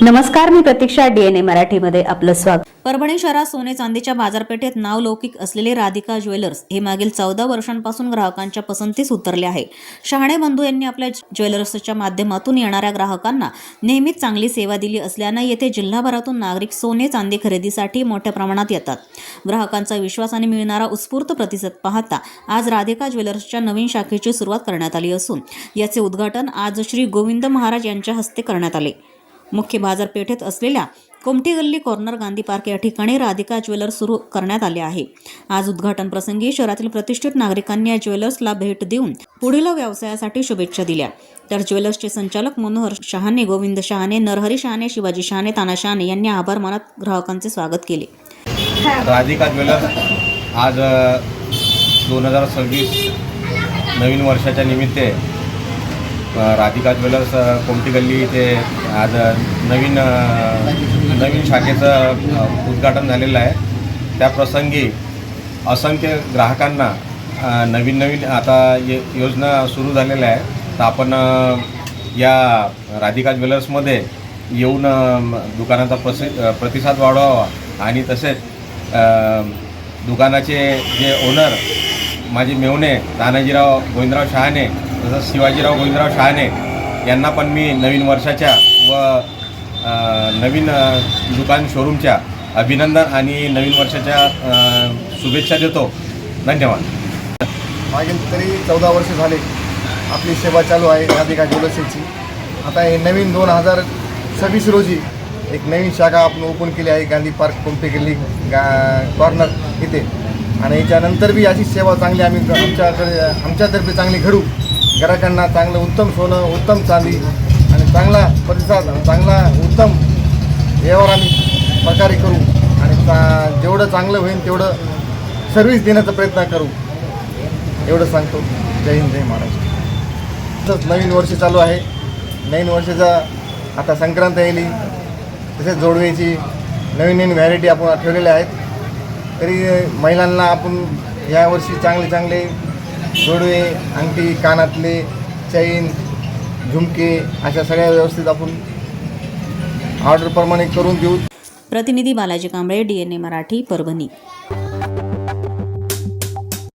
नमस्कार, मी प्रतीक्षा. DNA मराठीमध्ये आपलं स्वागत. परभणी शहरात सोने चांदीच्या बाजारपेठेत नावलौकिक असलेले राधिका ज्वेलर्स हे मागील 14 वर्षांपासून ग्राहकांच्या पसंतीस उतरले आहे. शहाणे बंधू यांनी आपल्या ज्वेलर्सच्या माध्यमातून येणाऱ्या ग्राहकांना नेहमीच चांगली सेवा दिली असल्याने येथे जिल्हाभरातून नागरिक सोने चांदी खरेदीसाठी मोठ्या प्रमाणात येतात. ग्राहकांचा विश्वास आणि मिळणारा उत्स्फूर्त प्रतिसाद पाहता आज राधिका ज्वेलर्सच्या नवीन शाखेची सुरुवात करण्यात आली असून याचे उद्घाटन आज श्री गोविंद महाराज यांच्या हस्ते करण्यात आले. मुख्य बाजारपेठेत असलेल्या कोमटी गल्ली कॉर्नर गांधी पार्क या ठिकाणी राधिका ज्वेलर्स सुरू करण्यात आले आहे. आज उद्घाटन प्रसंगी शहरातील प्रतिष्ठित नागरिकांनी या ज्वेलर्सला भेट देऊन पुढील व्यवसायासाठी शुभेच्छा दिल्या. तर ज्वेलर्सचे संचालक मनोहर शहाणे, गोविंद शहाणे, नरहरी शहाणे, शिवाजी शहाणे, ताना शहाणे यांनी आभार मानत ग्राहकांचे स्वागत केले. राधिका ज्वेलर्स आज 2026 नवीन वर्षाच्या निमित्त राधिका ज्वेलर्स कोमटी गल्ली इथे आज नवीन शाखेचं उद्घाटन झालेलं आहे. त्या प्रसंगी असंख्य ग्राहकांना नवीन आता योजना सुरू झालेल्या आहे. तर आपण या राधिका ज्वेलर्समध्ये येऊन दुकानाचा प्रतिसाद वाढवावा आणि तसेच दुकानाचे जे ओनर माझे मेवणे तानाजीराव गोविंदराव शहाणे तसंच शिवाजीराव गोविंदराव शहाणे यांना पण मी नवीन वर्षाच्या व नवीन दुकान शोरूमच्या अभिनंदन आणि नवीन वर्षाच्या शुभेच्छा देतो. धन्यवाद. मागील तरी 14 वर्ष झाले आपली सेवा चालू आहे राधिका ज्वेलर्सची. आता हे नवीन 2026 रोजी एक नवीन शाखा आपण ओपन केली आहे गांधी पार्क कोमटी गल्ली कॉर्नर इथे. आणि याच्यानंतर बी अशी सेवा चांगली आम्ही आमच्यातर्फे चांगली घडू. ग्राहकांना चांगलं उत्तम सोनं, उत्तम चांदी आणि चांगला प्रतिसाद, चांगला उत्तम व्यवहार आम्ही प्रकारे करू आणि जेवढं चांगलं होईल तेवढं सर्व्हिस देण्याचा प्रयत्न करू एवढं सांगतो. जय हिंद, जय महाराष्ट्र. नवीन वर्ष चालू आहे. नवीन वर्षाचा आता संक्रांत येईल, तसेच जोडवेची नवीन व्हॅरायटी आपण ठेवलेल्या आहेत. तरी महिलांना आपण यावर्षी चांगले जोडवे, अंगठी, कानातले, चैन, झुमके अशा सगळ्या व्यवस्थित आपण ऑर्डरप्रमाणे करून देऊ. प्रतिनिधी बालाजी कांबळे, DNA मराठी, परभणी.